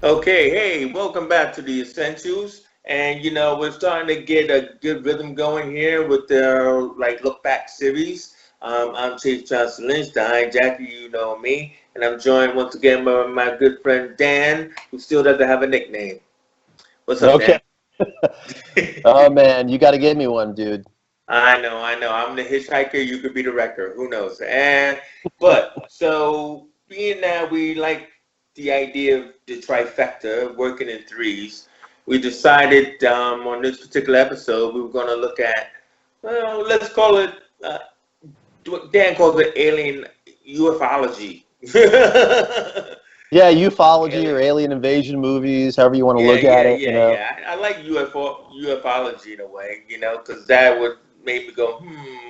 Okay, hey, welcome back to the Essentials. And we're starting to get a good rhythm going here with the look back series. I'm Chief Johnson Lynch, the hijacker, you know me, and I'm joined once again by my good friend Dan, who still doesn't have a nickname. What's up, Dan? Okay. Oh man, you got to give me one, dude. I know. I'm the hitchhiker. You could be the wrecker. Who knows? But being that we like the idea of the trifecta working in threes, we decided on this particular episode we were going to look at, well, let's call it. What Dan calls it alien UFOlogy. Yeah, ufology or Alien. alien invasion movies, however you want to Yeah, look at yeah, it. yeah, yeah. I like ufology in a way, because that would make me go,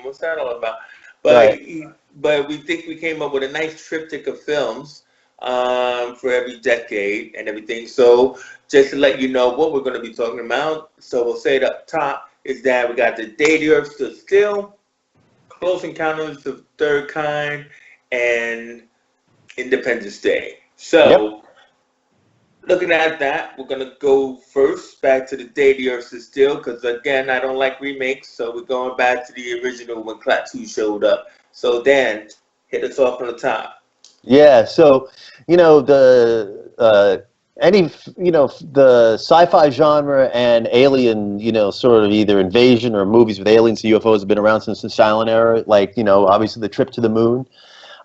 what's that all about? But Right. but we think we came up with a nice triptych of films for every decade and everything. So just to let you know what we're going to be talking about, so we'll say it up top is that we got the Day the Earth Stood Still, Close Encounters of the Third Kind, and Independence Day. Yep. So looking at that, we're gonna go first back to the Day the Earth is Still, because again, I don't like remakes, so we're going back to the original when Klaatu showed up. So Dan, hit us off on the top. Yeah. So, the any the sci-fi genre and alien, sort of either invasion or movies with aliens and UFOs have been around since the silent era. Like, obviously the trip to the moon.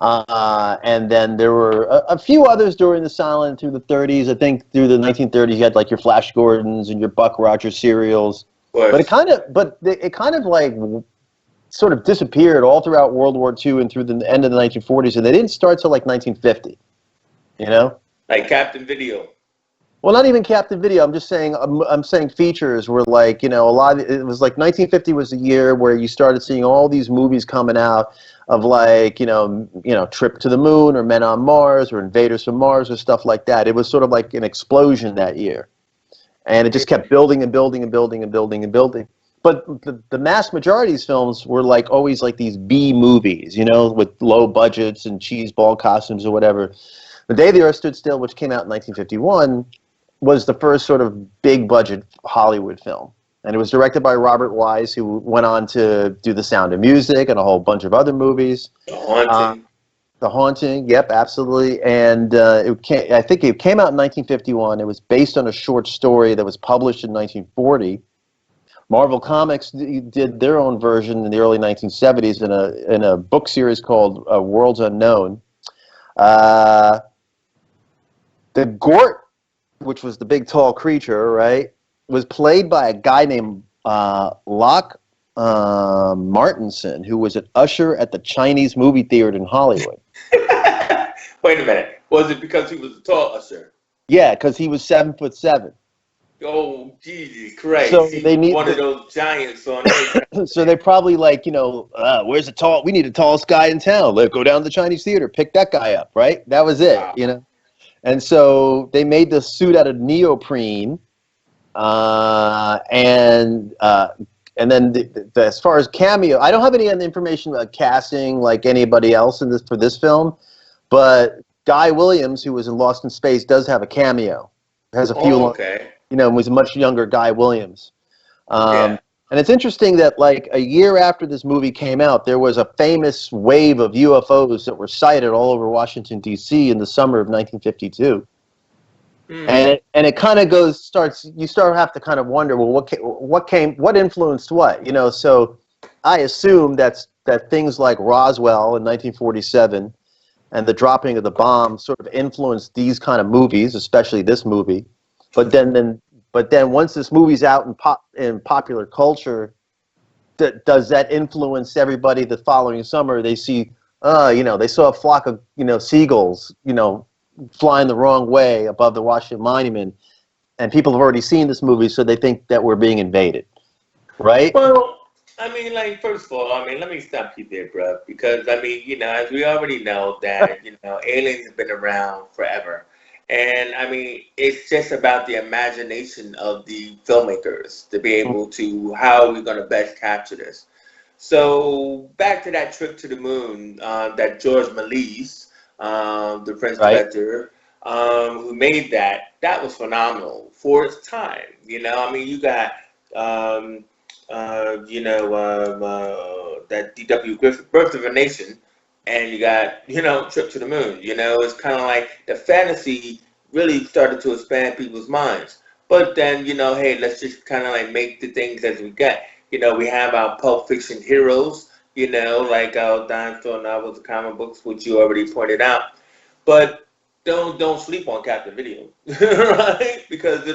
And then there were a few others during the silent through the 30s. I think through the 1930s, you had like your Flash Gordons and your Buck Rogers serials. Of But course. it kind of like sort of disappeared all throughout World War II and through the end of the 1940s, and they didn't start till like 1950. You know? Like Captain Video. Well, not even captive video. I'm just saying. I'm saying features were like, a lot. It was like 1950 was the year where you started seeing all these movies coming out of like, Trip to the Moon or Men on Mars or Invaders from Mars or stuff like that. It was sort of like an explosion that year, and it just kept building and building and building and building and building. But the mass majority of these films were like always like these B movies, with low budgets and cheese ball costumes or whatever. The Day the Earth Stood Still, which came out in 1951, was the first sort of big budget Hollywood film. And it was directed by Robert Wise, who went on to do The Sound of Music and a whole bunch of other movies. The Uh, Haunting. The Haunting, yep, absolutely. And I think it came out in 1951. It was based on a short story that was published in 1940. Marvel Comics did their own version in the early 1970s in a book series called Worlds Unknown. Uh, the Gort, which was the big tall creature, right, was played by a guy named Locke Martinson, who was an usher at the Chinese movie theater in Hollywood. Wait a minute. Was it because he was a tall usher? Yeah, because he was 7'7". Oh, Jesus Christ. So He they was need one of those giants on Earth. so they probably like, where's the tall? We need the tallest guy in town. Let's go down to the Chinese theater, pick that guy up, right? That was it, Wow. And so they made the suit out of neoprene, uh, and uh, and then as far as cameo, I don't have any other information about casting like anybody else in this for this film, but Guy Williams, who was in Lost in Space, does have a cameo. Has a few Oh, lines, okay. was a much younger Guy Williams. Yeah. And it's interesting that like a year after this movie came out, there was a famous wave of UFOs that were sighted all over Washington D.C. in the summer of 1952. Hmm. And it kind of you start have to kind of wonder, well, what influenced what, So I assume that things like Roswell in 1947 and the dropping of the bomb sort of influenced these kind of movies, especially this movie. But then once this movie's out in popular culture, does that influence everybody the following summer? They see, they saw a flock of, seagulls, flying the wrong way above the Washington Monument, and people have already seen this movie, so they think that we're being invaded, right? Well, I mean, first of all, let me stop you there, bro, because, as we already know that, aliens have been around forever. And, it's just about the imagination of the filmmakers to be able to, how are we going to best capture this? So, back to that trip to the moon that George Méliès, the French Right. director, who made that. That was phenomenal for its time. You know, I mean, you got that D.W. Griffith, Birth of a Nation, and you got, Trip to the Moon. You know, it's kind of like the fantasy really started to expand people's minds. But then, hey, let's just kind of like make the things as we get. You know, we have our Pulp Fiction heroes, like our dime store novels, the comic books, which you already pointed out. But don't sleep on Captain Video, right? Because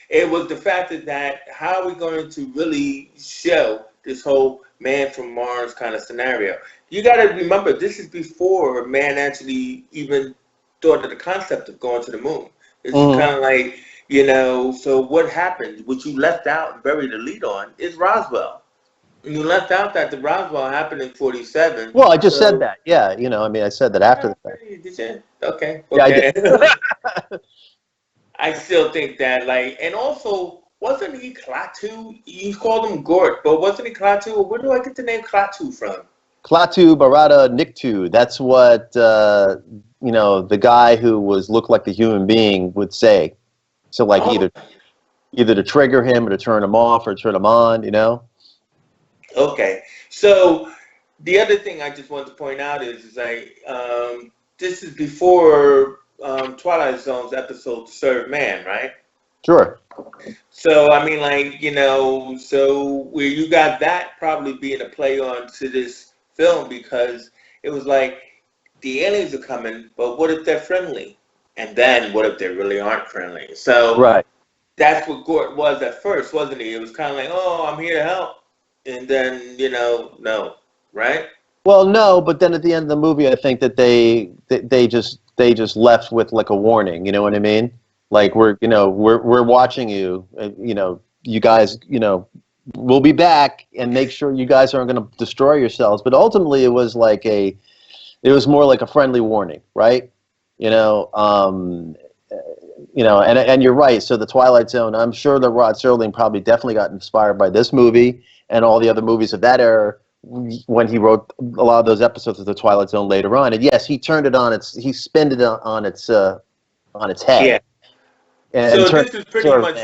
it was the fact that how are we going to really show this whole man from Mars kind of scenario? You got to remember, this is before man actually even thought of the concept of going to the moon. This is kind of like, so what happened? What you left out and buried the lead on is Roswell. You left out that the Roswell happened in 47. Well, I just said that. Yeah, I mean, I said that after the fact. Did you? Okay. Yeah, I did. I still think that, and also, wasn't he Klaatu? You called him Gort, but wasn't he Klaatu? Where do I get the name Klaatu from? Klaatu Barada Niktu. That's what, the guy who looked like the human being would say. So, either to trigger him or to turn him off or turn him on, Okay. So, the other thing I just wanted to point out is this is before Twilight Zone's episode To Serve Man, right? Sure. So, I mean, so where you got that probably being a play on to this film, because it was like the aliens are coming, but what if they're friendly? And then what if they really aren't friendly? So right. That's what Gort was at first, wasn't he? It was kind of like, oh, I'm here to help. And then, no, right? Well, no, but then at the end of the movie, I think that they just left with like a warning. You know what I mean? Like we're watching you. You guys, we'll be back and make sure you guys aren't going to destroy yourselves. But ultimately, it was more like a friendly warning, right? And you're right. So the Twilight Zone, I'm sure that Rod Serling probably definitely got inspired by this movie and all the other movies of that era when he wrote a lot of those episodes of the Twilight Zone later on. And yes, he turned it on he spinned it on its head. Yeah. And so this is pretty much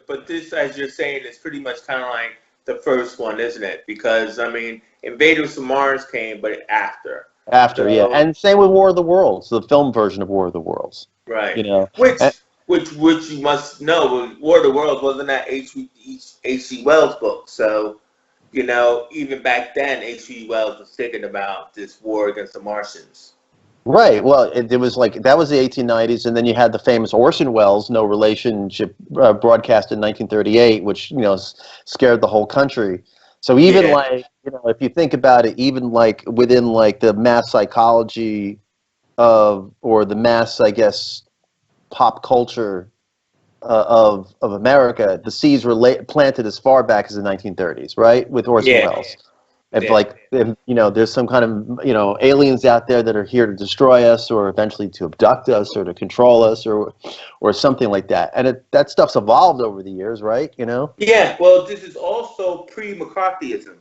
but this, as you're saying, is pretty much kind of like the first one, isn't it? Because I mean, Invaders from Mars came, but after. After, yeah, and same with War of the Worlds, the film version of War of the Worlds. Right. Which you must know, War of the Worlds wasn't that H.G. Wells book. So, even back then, H.G. Wells was thinking about this war against the Martians. Right. Well, it was that was the 1890s, and then you had the famous Orson Welles No Relationship broadcast in 1938, which scared the whole country. So even if you think about it, even within the mass psychology or the mass, I guess, pop culture of America, the seeds were planted as far back as the 1930s, right? With Orson Welles. If there's some kind of aliens out there that are here to destroy us or eventually to abduct us or to control us or something like that, and that stuff's evolved over the years, right? Yeah, well, this is also pre-McCarthyism.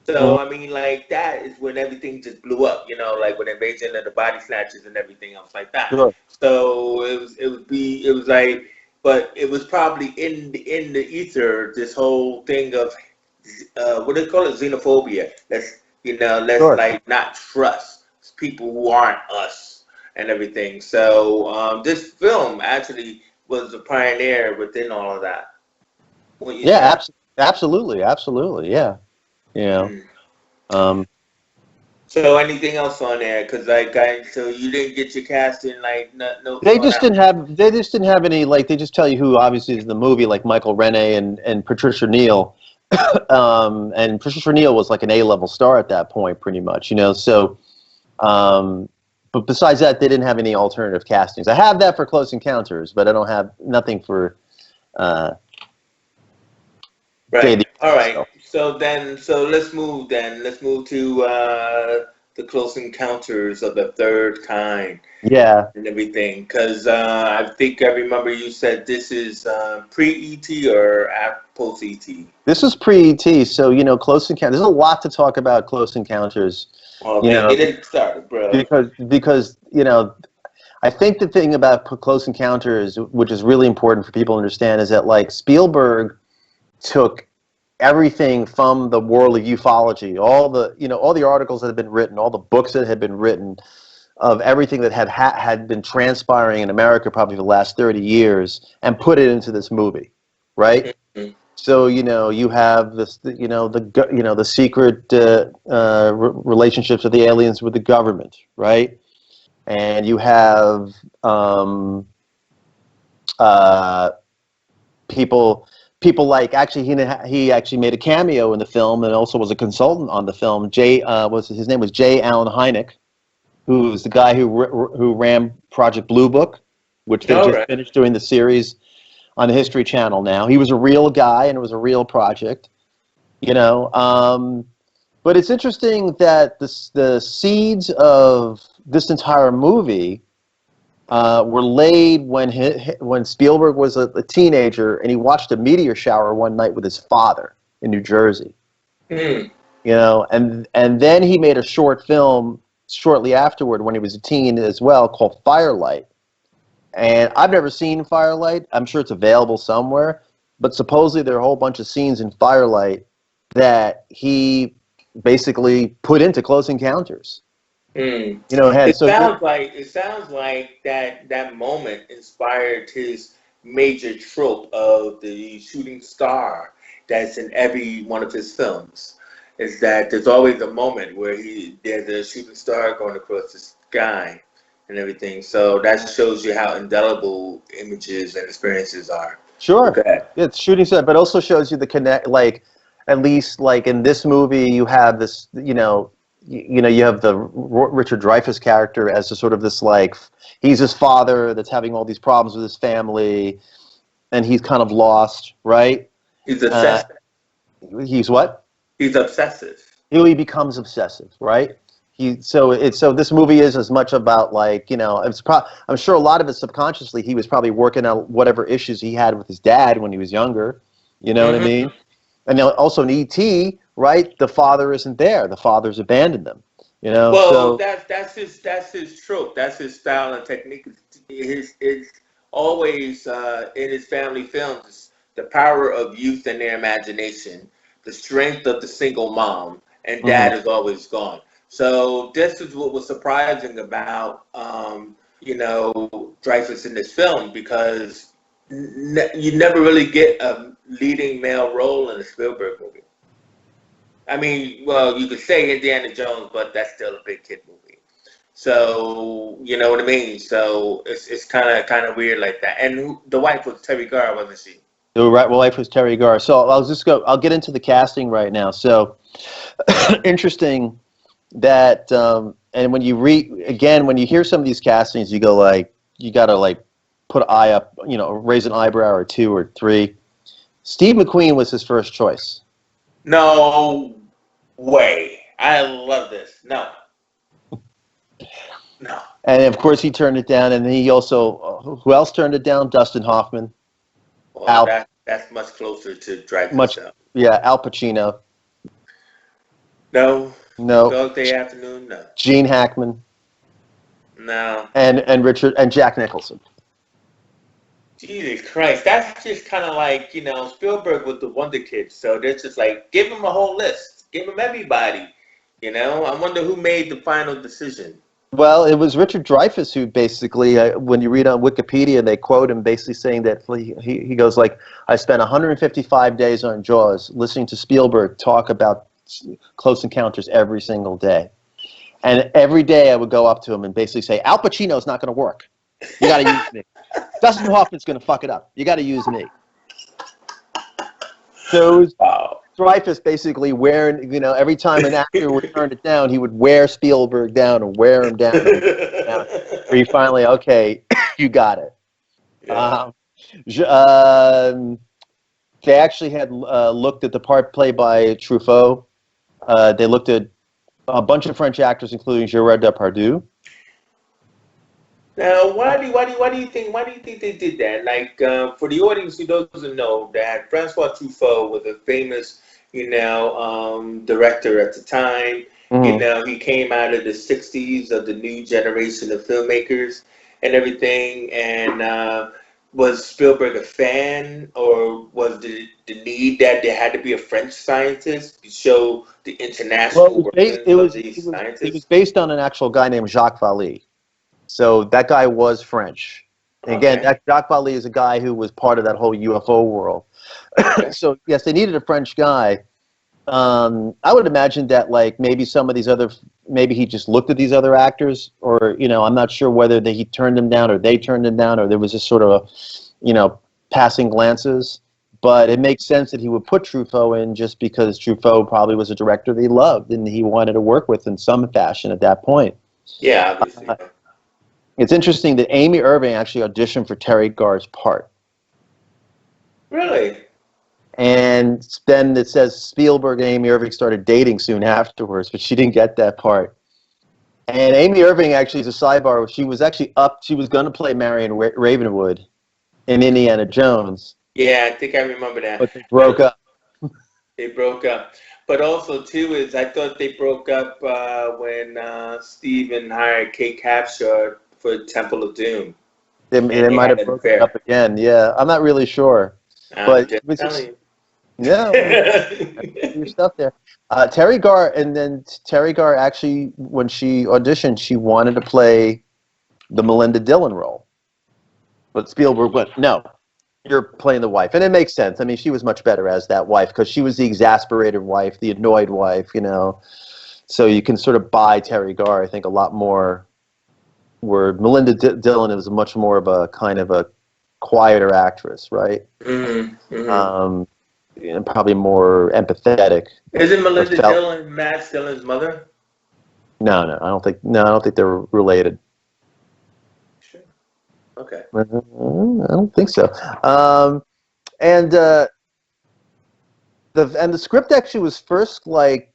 So I mean, that is when everything just blew up. With Invasion of the Body Snatchers and everything else like that. Sure. So but it was probably in the ether, this whole thing of what do they call it, xenophobia. Let's sure. Not trust people who aren't us and everything. So this film actually was a pioneer within all of that. Yeah, absolutely, yeah. So anything else on there? Because so you didn't get your casting no. They just didn't have any They just tell you who obviously is in the movie, like Michael Rene and Patricia Neal. And Patricia Neal was like an A-level star at that point, pretty much, So, but besides that, they didn't have any alternative castings. I have that for Close Encounters, but I don't have nothing for. Right. All right. So let's move. Let's move to the Close Encounters of the Third Kind. Yeah. And everything, because I think I remember you said this is pre-ET or post-ET. This is pre-ET, so Close Encounters. There's a lot to talk about Close Encounters. Oh man, get it started, bro. Because I think the thing about Close Encounters, which is really important for people to understand, is that like Spielberg took everything from the world of ufology, all the articles that had been written, all the books that had been written, of everything that had been transpiring in America probably for the last 30 years, and put it into this movie, right? Mm-hmm. So you have this, the secret relationships of the aliens with the government, right? And you have people like, actually he actually made a cameo in the film and also was a consultant on the film. His name was J. Allen Hynek, who's the guy who ran Project Blue Book, which they All just right. finished doing the series on the History Channel now. He was a real guy, and it was a real project, But it's interesting that the seeds of this entire movie were laid when Spielberg was a teenager, and he watched a meteor shower one night with his father in New Jersey. Mm. And then he made a short film shortly afterward when he was a teen as well, called Firelight. And I've never seen Firelight. I'm sure it's available somewhere, but supposedly there are a whole bunch of scenes in Firelight that he basically put into Close Encounters. Mm. It sounds like that moment inspired his major trope of the shooting star that's in every one of his films. Is that there's always a moment where there's a shooting star going across the sky and everything. So that shows you how indelible images and experiences are. Sure. Okay. It's shooting star, but also shows you the connect. Like, at least like in this movie, you have this. You have the Richard Dreyfuss character as a sort of this, like, he's his father that's having all these problems with his family, and he's kind of lost, right? He's obsessive. He's what? He's obsessive. He becomes obsessive, right? So this movie is as much about, like, I'm sure a lot of it subconsciously he was probably working out whatever issues he had with his dad when he was younger. You know what I mean? And also in E.T., right? The father isn't there. The father's abandoned them. Well, So that's his trope. That's his style and technique. It's always in his family films. The power of youth and their imagination, the strength of the single mom, and dad is always gone. So this is what was surprising about Dreyfuss in this film, because you never really get a leading male role in a Spielberg movie. I mean, well, you could say Indiana Jones, but that's still a big kid movie. So you know what I mean. So it's kind of weird like that. And the wife was Terry Garr, wasn't she? the wife was Terry Garr. So I'll get into the casting right now. So interesting that and when you when you hear some of these castings, you go like, you gotta like put an eye up, raise an eyebrow or two or three. Steve McQueen was his first choice. No way. I love this. No. And of course he turned it down, and he also, who else turned it down? Dustin Hoffman. Well, that's much closer to Dreyfuss. Yeah, Al Pacino. No. No. Dog Day Afternoon, no. Gene Hackman. No. And Jack Nicholson. Jesus Christ, that's just kind of like, Spielberg with the Wonder Kids. So they're just like, give him a whole list. Give him everybody. I wonder who made the final decision. Well, it was Richard Dreyfuss who basically, when you read on Wikipedia, they quote him basically saying that he goes like, I spent 155 days on Jaws listening to Spielberg talk about Close Encounters every single day. And every day I would go up to him and basically say, Al Pacino's not going to work. You got to use me. Dustin Hoffman's going to fuck it up. You got to use me. So it was Dreyfuss basically wearing, every time an actor would turn it down, he would wear Spielberg down and wear him down. Where he finally, okay, you got it. Yeah. They actually had looked at the part played by Truffaut. They looked at a bunch of French actors, including Gerard Depardieu. Now, why do you think they did that? Like, for the audience who doesn't know, that Francois Truffaut was a famous, director at the time. Mm-hmm. He came out of the '60s of the new generation of filmmakers, and everything. And was Spielberg a fan, or was the need that there had to be a French scientist to show the Well, international workings of these it was scientists? based on an actual guy named Jacques Vallée. So that guy was French. And again, Okay, that Jacques Vallée is a guy who was part of that whole UFO world. okay. So yes, they needed a French guy. I would imagine that like maybe some of these other, maybe he just looked at these other actors, or I'm not sure whether he turned them down or they turned him down, or there was just sort of a, passing glances. But it makes sense that he would put Truffaut in just because Truffaut probably was a director that he loved and he wanted to work with in some fashion at that point. Yeah, obviously. It's interesting that Amy Irving actually auditioned for Terry Garr's part. Really? And then it says Spielberg and Amy Irving started dating soon afterwards, but she didn't get that part. And Amy Irving actually is a sidebar. She was actually she was going to play Marion Ravenwood in Indiana Jones. Yeah, I think I remember that. But they broke up. They broke up. But also, too, is I thought they broke up when Steven hired Kate Capshaw for Temple of Doom. They And they might had have an broken affair. up again. Yeah, I'm not really sure. I'm But just it was telling just, you. yeah, your stuff there. Terry Garr, and then Terry Garr actually, when she auditioned, she wanted to play the Melinda Dillon role. But Spielberg went, no, you're playing the wife. And it makes sense. I mean, she was much better as that wife because she was the exasperated wife, the annoyed wife, So you can sort of buy Terry Garr, I think, a lot more, where Melinda Dillon is much more of a kind of a quieter actress, right? Mm-hmm, mm-hmm. And probably more empathetic. Isn't But Melinda felt Dillon Matt Dillon's mother? no, I don't think they're related. Sure. Okay. I don't think so. And the script actually was first like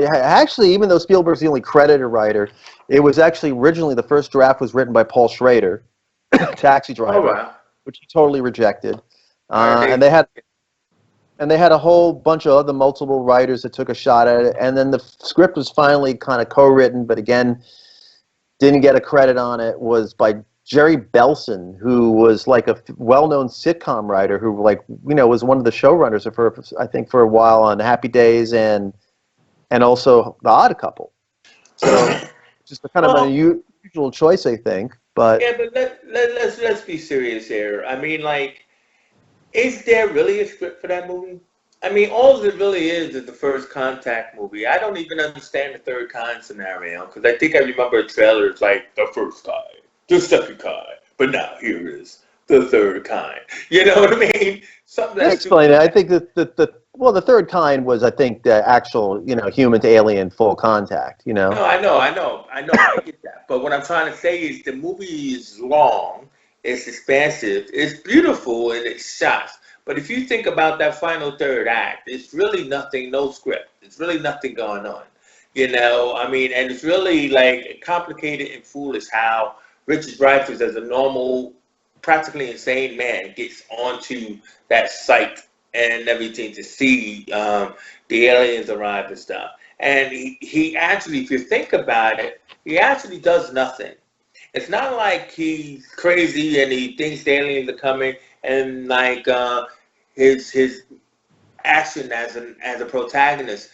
actually, even though Spielberg's the only credited writer, it was actually originally the first draft was written by Paul Schrader, Taxi Oh, Driver, wow. which he totally rejected. Why did And they? they had a whole bunch of other multiple writers that took a shot at it, and then the script was finally kind of co-written, but again, didn't get a credit on it, was by Jerry Belson, who was like a well-known sitcom writer who was one of the showrunners for, I think, for a while on Happy Days and also The Odd Couple. So just a kind of an Well, unusual choice, I think. But yeah, but let's be serious here. I mean, like, is there really a script for that movie? I mean, all it really is the first contact movie. I don't even understand the third kind scenario because I think I remember a trailer. It's like the first kind, the second kind, but now here is the third kind. You know what I mean? Something I that's explain super. it. I think that the third kind was, I think, the actual human to alien full contact. No, I get that. But what I'm trying to say is the movie is long, it's expansive, it's beautiful in its shots. But if you think about that final third act, it's really nothing, no script. It's really nothing going on. I mean, and it's really like complicated and foolish how Richard Dreyfuss, as a normal, practically insane man, gets onto that site and everything to see the aliens arrive and stuff. And he actually, if you think about it, he actually does nothing. It's not like he's crazy and he thinks the aliens are coming and like his action as a protagonist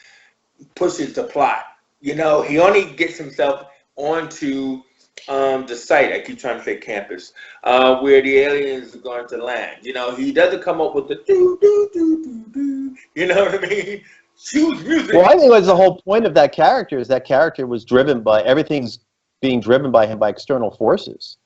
pushes the plot. He only gets himself onto the site. I keep trying to say campus, where the aliens are going to land. He doesn't come up with the do do do do do. You know what I mean? Choose well, music. I think it was the whole point of that character is that character was driven by everything's being driven by him by external forces.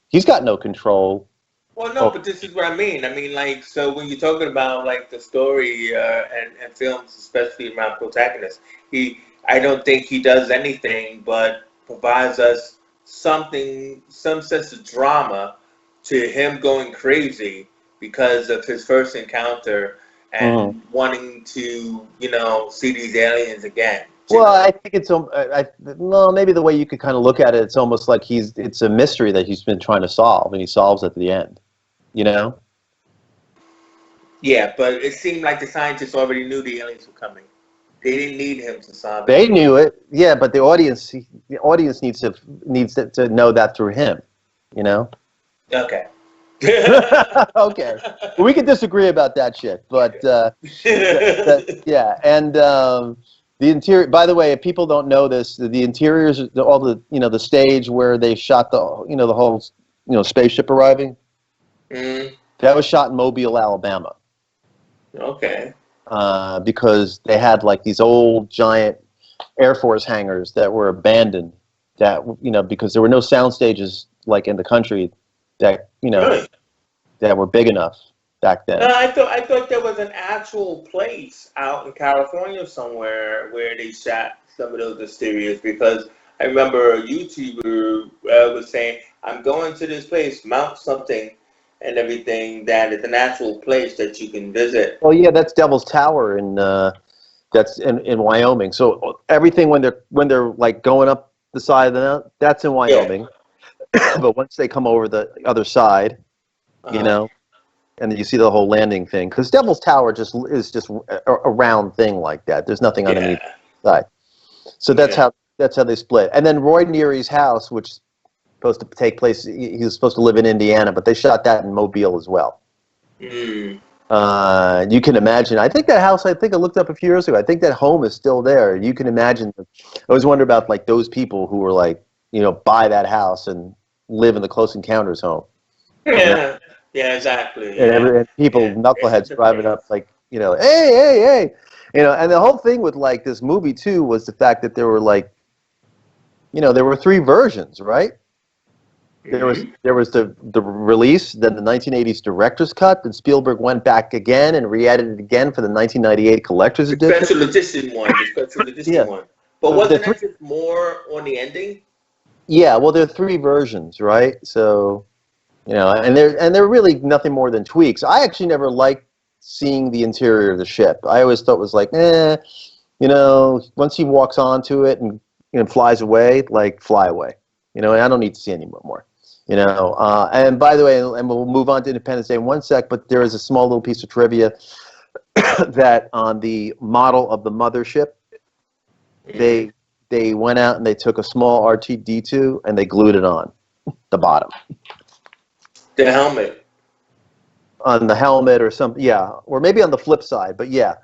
He's got no control. Well, no, Oh, but this is what I mean. I mean, like, so when you're talking about like the story and films, especially around protagonists, I don't think he does anything but provides us something, some sense of drama to him going crazy because of his first encounter mhm. and wanting to, see these aliens again. Well, I think it's well, maybe the way you could kind of look at it, it's almost like it's a mystery that he's been trying to solve, and he solves at the end. You know? Yeah, but it seemed like the scientists already knew the aliens were coming. They didn't need him to sign the They deal. knew it, yeah, but the audience needs to know that through him, you know. Okay. Okay, we could disagree about that shit, but yeah, and the interior. By the way, if people don't know this, the interiors, all the the stage where they shot the whole spaceship arriving, Mm, that was shot in Mobile, Alabama, okay. because they had like these old giant Air Force hangars that were abandoned. That because there were no sound stages like in the country that Really? that were big enough back No, then. I thought there was an actual place out in California somewhere where they shot some of those exteriors because I remember a YouTuber was saying, "I'm going to this place, Mount something, and everything. That is an actual place that you can visit." Well, yeah, that's Devil's Tower that's in Wyoming. So everything when they're like going up the side of the mountain, that's in Yeah. Wyoming. But once they come over the other side, you Uh-huh. know, and then you see the whole landing thing, because Devil's Tower is just a round thing like that. There's nothing underneath Yeah. the side. So Yeah. that's how they split. And then Roy Neary's house, which is supposed to take place, he was supposed to live in Indiana, but they shot that in Mobile as well. Mm. You can imagine. I think that house. I think I looked up a few years ago. I think that home is still there. You can imagine. I always wonder about like those people who were like, buy that house and live in the Close Encounters home. You know, Yeah. Yeah. Exactly. and Yeah. and people Yeah. It's a knuckleheads different driving place. up like, hey, hey, hey, And the whole thing with like this movie too was the fact that there were like, there were three versions, right? Mm-hmm. There was the release, then the 1980s director's cut, then Spielberg went back again and re-edited it again for the 1998 collector's The edition. special edition one. The special edition Yeah, one. But the wasn't three. it just more on the ending? Yeah, well, there are three versions, right? So and they're really nothing more than tweaks. I actually never liked seeing the interior of the ship. I always thought it was like, once he walks onto it and flies away, like fly away, and I don't need to see any more. And by the way, and we'll move on to Independence Day in one sec, but there is a small little piece of trivia that on the model of the mothership, Mm-hmm. they they went out and they took a small R2D2 and they glued it on the bottom, The helmet. on the helmet or something, yeah, or maybe on the flip side, but yeah.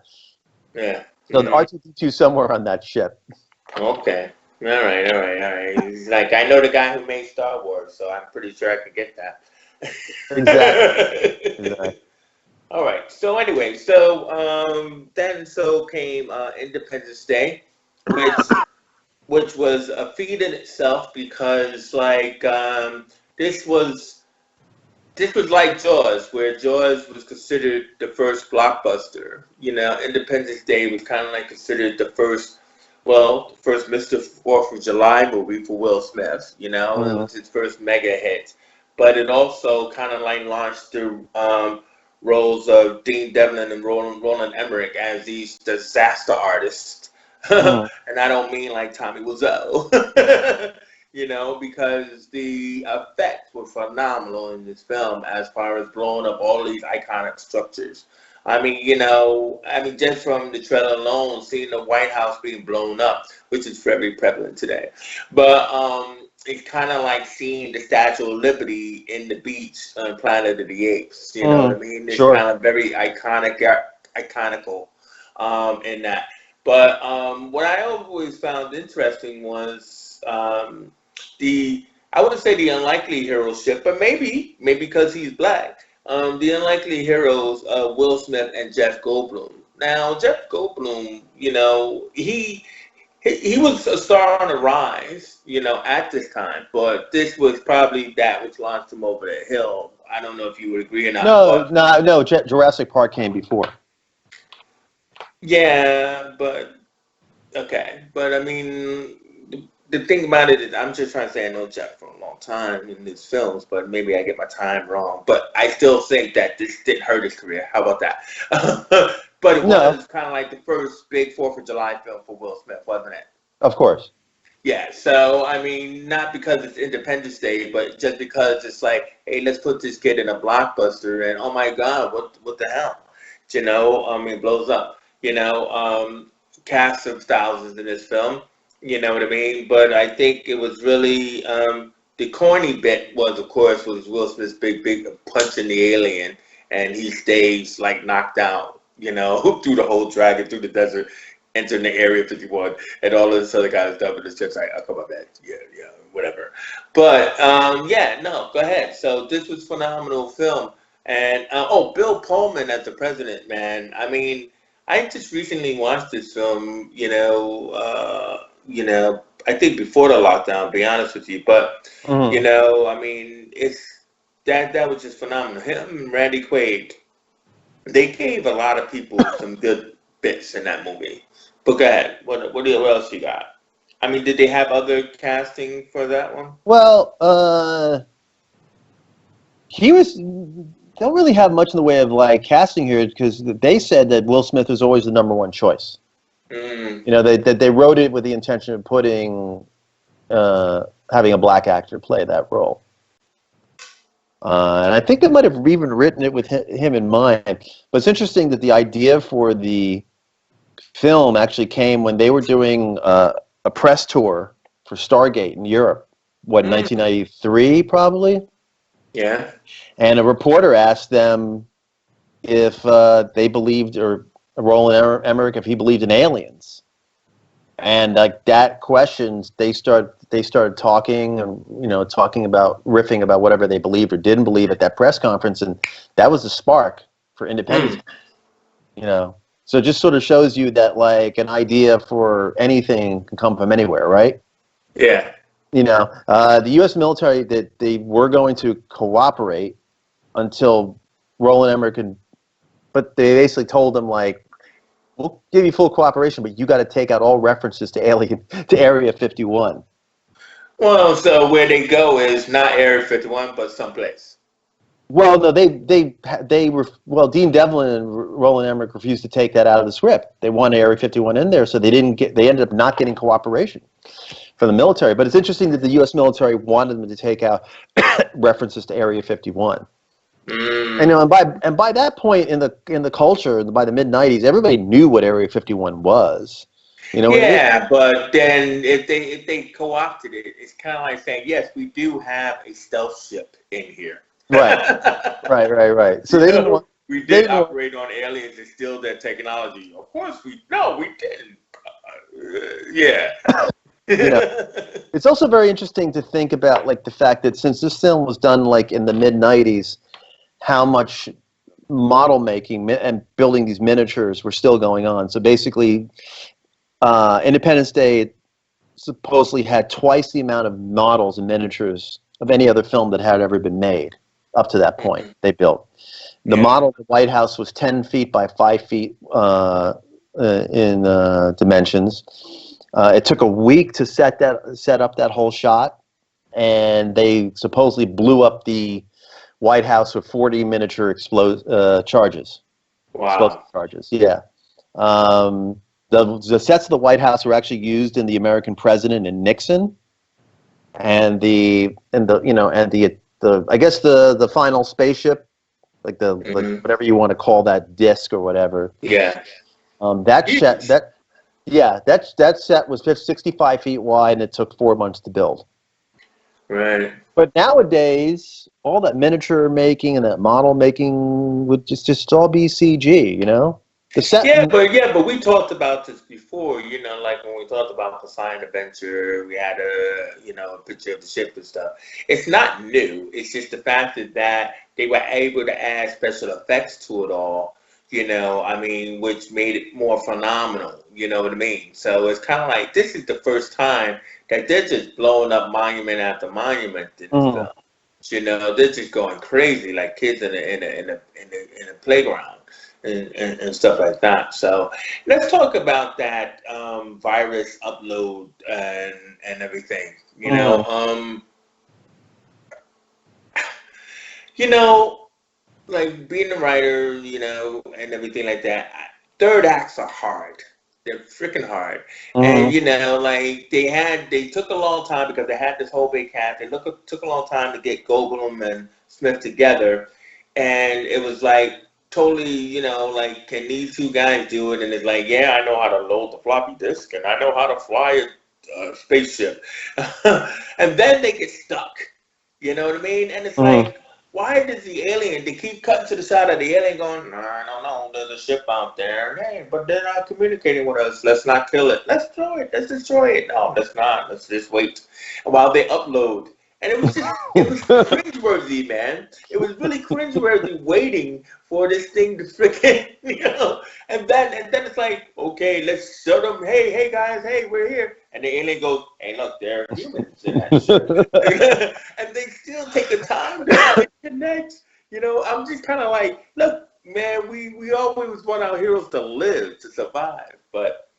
Yeah. So the Mm-hmm. R2D2 somewhere on that ship. Okay. All right. All right. All right. He's like, I know the guy who made Star Wars, so I'm pretty sure I could get Exactly. that. Exactly. All right. So anyway, then came Independence Day, which was a feat in itself because this was this was like Jaws, where Jaws was considered the first blockbuster. Independence Day was kind of like considered the first Mr. Fourth of July movie for Will Smith. It Mhm. was his first mega hit, but it also kind of like launched the roles of Dean Devlin and Roland Emmerich as these disaster artists. Mhm. And I don't mean like Tommy Wiseau. Because the effects were phenomenal in this film as far as blowing up all these iconic structures. Just from the trailer alone, seeing the White House being blown up, which is very prevalent today. But it's kind of like seeing the Statue of Liberty in the beach on Planet of the Apes. You know what I Mhm. mean? It's Sure. kind of very iconical in that. But what I always found interesting was the I wouldn't say the unlikely hero ship, but maybe because he's black. The unlikely heroes, Will Smith and Jeff Goldblum. Now, Jeff Goldblum, he was a star on the rise, at this time, but this was probably that which launched him over the hill. I don't know if you would agree or not, No, but no, no. Jurassic Park came before. yeah, but okay. But I mean, the thing about it is, I'm just trying to say I know Jeff for a long time in his films, but maybe I get my time wrong. But I still think that this didn't hurt his career. How about that? But it No, was kind of like the first big Fourth of July film for Will Smith, wasn't it? of course. Yeah, so I mean, not because it's Independence Day, but just because it's like, hey, let's put this kid in a blockbuster, and oh my God, what the hell? It blows up. cast of thousands in this film. You know what I mean? But I think it was really the corny bit was, of course, was Will Smith's big punch in the alien, and he stays like knocked out, you know, through the whole dragon, through the desert, entering the Area 51, and all of this other kind of stuff. And it's just like, oh, come on, man, yeah, whatever. But yeah, no, go ahead. So this was phenomenal film, and Bill Pullman as the president, man. I mean, I just recently watched this film, I think before the lockdown, to be honest with you. But, I mean, that was just phenomenal. Him and Randy Quaid, they gave a lot of people some good bits in that movie. But go ahead. What else you got? I mean, did they have other casting for that one? Well, he was... Don't really have much in the way of like casting here because they said that Will Smith was always the #1 choice. You know, they wrote it with the intention of putting having a black actor play that role, and I think they might have even written it with him in mind. But it's interesting that the idea for the film actually came when they were doing a press tour for Stargate in Europe. What, 1993 probably? Yeah. And a reporter asked them if they believed, or Roland Emmerich, if he believed in aliens. And like that questions, they started talking and talking about riffing about whatever they believed or didn't believe at that press conference, and that was the spark for Independence. So it just sort of shows you that like an idea for anything can come from anywhere, right? Yeah. The U.S. military, that they were going to cooperate until Roland Emmerich but they basically told them like, we'll give you full cooperation, but you got to take out all references to Area 51. Well, so where they go is not Area 51, but someplace. Well, no, they were, Dean Devlin and Roland Emmerich refused to take that out of the script. They wanted Area 51 in there, so they ended up not getting cooperation from the military. But it's interesting that the U.S. military wanted them to take out references to Area 51. And by that point in the culture, by the mid-90s, everybody knew what Area 51 was. But then if they co-opted it, it's kind of like saying, yes, we do have a stealth ship in here. Right. So they didn't want. We did operate on aliens and steal their technology. Of course we didn't. Yeah. It's also very interesting to think about like the fact that since this film was done like in the mid-90s, how much model making and building these miniatures were still going on. So basically, Independence Day supposedly had twice the amount of models and miniatures of any other film that had ever been made up to that point. They built. The model of the White House was 10 feet by 5 feet in dimensions. It took a week to set up that whole shot, and they supposedly blew up the White House with 40 miniature charges. Wow. Explosive charges. Yeah. The sets of the White House were actually used in the American President and Nixon, and the I guess the final spaceship, like like whatever you want to call that disc or whatever. Yeah. That set was 65 feet wide, and it took 4 months to build. Right. But nowadays, all that miniature making and that model making would just all be CG, The set. But we talked about this before, like when we talked about Poseidon Adventure, we had a picture of the ship and stuff. It's not new. It's just the fact that they were able to add special effects to it all, which made it more phenomenal, you know what I mean? So it's kind of like, this is the first time that they're just blowing up monument after monument in this film. They're just going crazy like kids in a playground. And stuff like that. So let's talk about that virus upload and everything. Like being a writer, and everything like that. Third acts are hard. They're freaking hard. And they took a long time because they had this whole big cast. It took a long time to get Goldblum and Smith together, and it was like, totally, like, can these two guys do it? And it's like, yeah, I know how to load the floppy disk, and I know how to fly a spaceship. And then they get stuck. You know what I mean? And it's Mm-hmm. like, why does the alien, they keep cutting to the side of the alien going, no, I don't know, there's a ship out there. Hey, but they're not communicating with us. Let's not kill it. Let's throw it. Let's destroy it. No, let's not. Let's just wait. And while they upload. And it was cringeworthy, man. It was really cringeworthy waiting for this thing to freaking, and then it's like, okay, let's show them, hey guys, hey, we're here. And the alien goes, hey, look, there are humans in that ship. And they still take the time to connect. I'm just kind of like, look, man, we always want our heroes to live, to survive. But,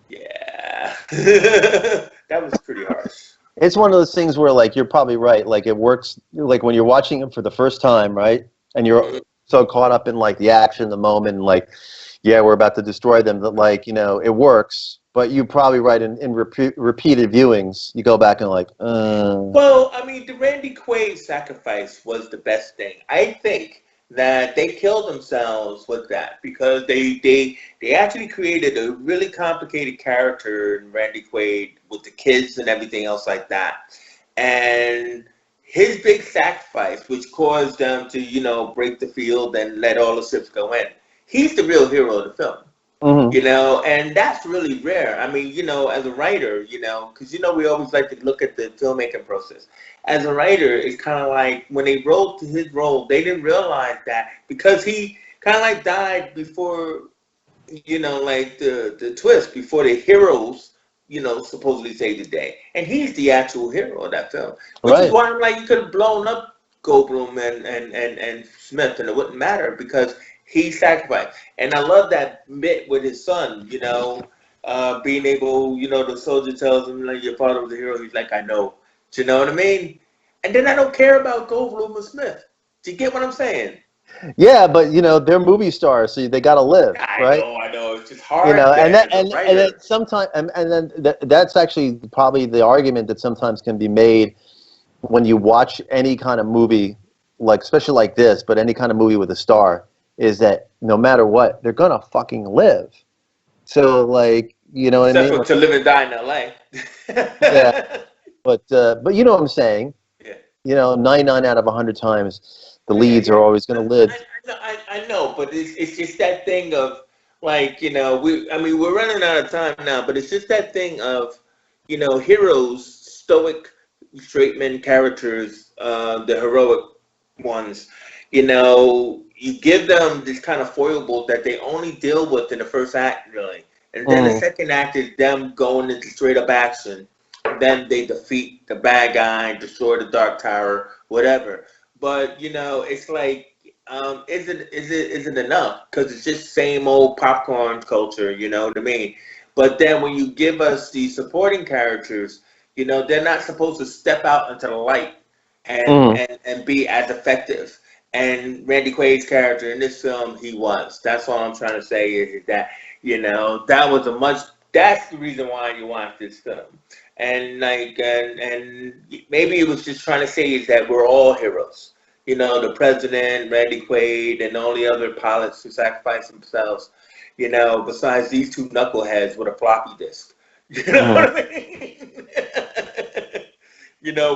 yeah, that was pretty harsh. It's one of those things where, like, you're probably right. Like, it works, like, when you're watching it for the first time, right? And you're so caught up in, like, the action, the moment, and, like, yeah, we're about to destroy them, that, like, it works. But you're probably right, in repeated viewings, you go back and, like, Well, I mean, the Randy Quaid sacrifice was the best thing. I think that they killed themselves with that because they actually created a really complicated character in Randy Quaid with the kids and everything else like that. And his big sacrifice, which caused them to, break the field and let all the ships go in, he's the real hero of the film. mm-hmm. And that's really rare. I mean, as a writer, because we always like to look at the filmmaking process. As a writer, it's kind of like when they wrote his role, they didn't realize that because he kind of like died before, like the twist, before the heroes, supposedly saved the day, and he's the actual hero of that film, which is Right. why I'm like, you could have blown up Goldblum and Smith, and it wouldn't matter because he sacrificed. And I love that bit with his son, being able, the soldier tells him, like, your father was a hero. He's like, I know. Do you know what I mean? And then I don't care about Goldblum or Smith. Do you get what I'm saying? Yeah, but, they're movie stars, so they got to live, right? I know. It's just hard And then that as a and then writer. sometimes and then that's actually probably the argument that sometimes can be made when you watch any kind of movie, like, especially like this, but any kind of movie with a star, is that no matter what, they're gonna fucking live. So, like, you know what I Except mean? for Like, To Live and Die in LA. yeah, but you know what I'm saying? Yeah. 99 out of 100 times, the Oh, yeah, leads are yeah. always gonna live. I know, but it's just that thing of, like, I mean, we're running out of time now, but it's just that thing of, heroes, stoic, straight men characters, the heroic ones, you give them this kind of foible that they only deal with in the first act, really. And then the Mm, second act is them going into straight up action. Then they defeat the bad guy, destroy the Dark Tower, whatever. But it's like, isn't enough because it's just same old popcorn culture. You know what I mean? But then when you give us the supporting characters, they're not supposed to step out into the light and mm. and be as effective. And Randy Quaid's character in this film, he was. That's all I'm trying to say is that that was a much. That's the reason why you watch this film. And like and maybe it was just trying to say is that we're all heroes. The president, Randy Quaid, and all the other pilots who sacrificed themselves. Besides these two knuckleheads with a floppy disk. You know Mm. what I mean?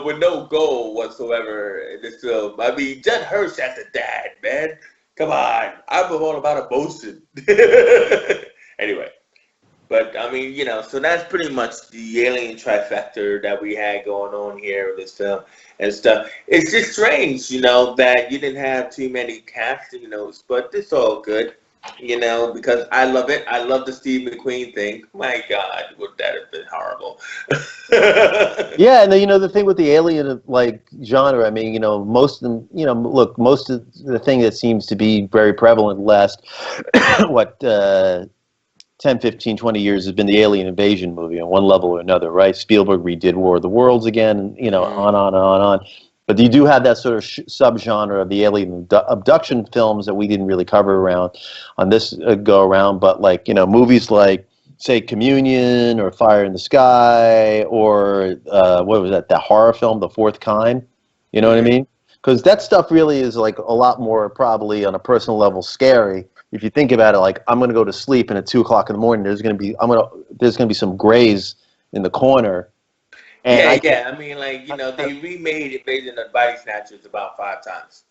With no goal whatsoever in this film. I mean, Judd Hirsch as a dad, man. Come on, I'm all about emotion. Anyway. But I mean, so that's pretty much the alien trifecta that we had going on here in this film and stuff. It's just strange, that you didn't have too many casting notes, but it's all good, because I love it. I love the Steve McQueen thing. My God, would that have been horrible? Yeah, and then, the thing with the alien, like, genre, I mean, most of them, look, most of the thing that seems to be very prevalent last what 10, 15, 20 years has been the alien invasion movie on one level or another, right? Spielberg redid War of the Worlds again, and, Mm. on and on and on. But you do have that sort of subgenre of the alien abduction films that we didn't really cover around on this go around. But, like, movies like, say, Communion or Fire in the Sky, or what was that? The horror film, The Fourth Kind. You know what I Mhm. mean? because that stuff really is like a lot more probably on a personal level scary. If you think about it, like I'm going to go to sleep, and at 2 o'clock in the morning, there's going to be some grays in the corner, and Yeah, I can't. yeah. I mean, like, they remade Invasion of the Body Snatchers about 5 times.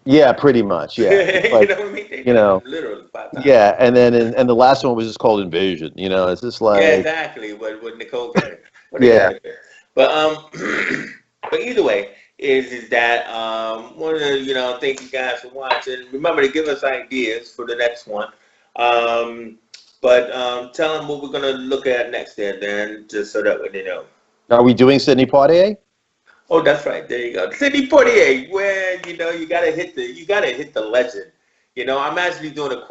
Yeah, pretty much. You Yeah, it's like, know what I mean? They you did know, it literally 5 times. yeah, and then and the last one was just called Invasion. It's just Yeah, like, exactly. With Nicole Kidman, what they yeah. got there. But but either way, is that want to thank you guys for watching. Remember to give us ideas for the next one. Um, but tell them what we're gonna look at next there, Dan, just so that way they know. Are we doing Sydney Poitier? Oh, that's right. There you go. Sidney Poitier, where you gotta hit the legend. I'm actually doing a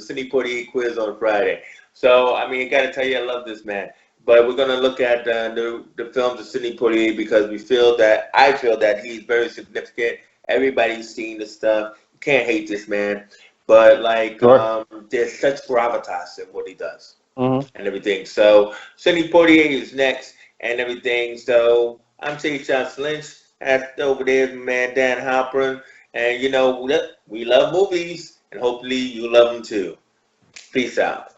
Sidney Poitier quiz on Friday. So I mean, I gotta tell you, I love this man. But we're gonna look at the films of Sidney Poitier because I feel that he's very significant. Everybody's seen the stuff. You can't hate this man. But like, Sure. there's such gravitas in what he does Hmm. and everything. So Sidney Poitier is next and everything. So I'm Chief Shots Lynch. That's over there, my man Dan Halpern. And we love movies, and hopefully you love them too. Peace out.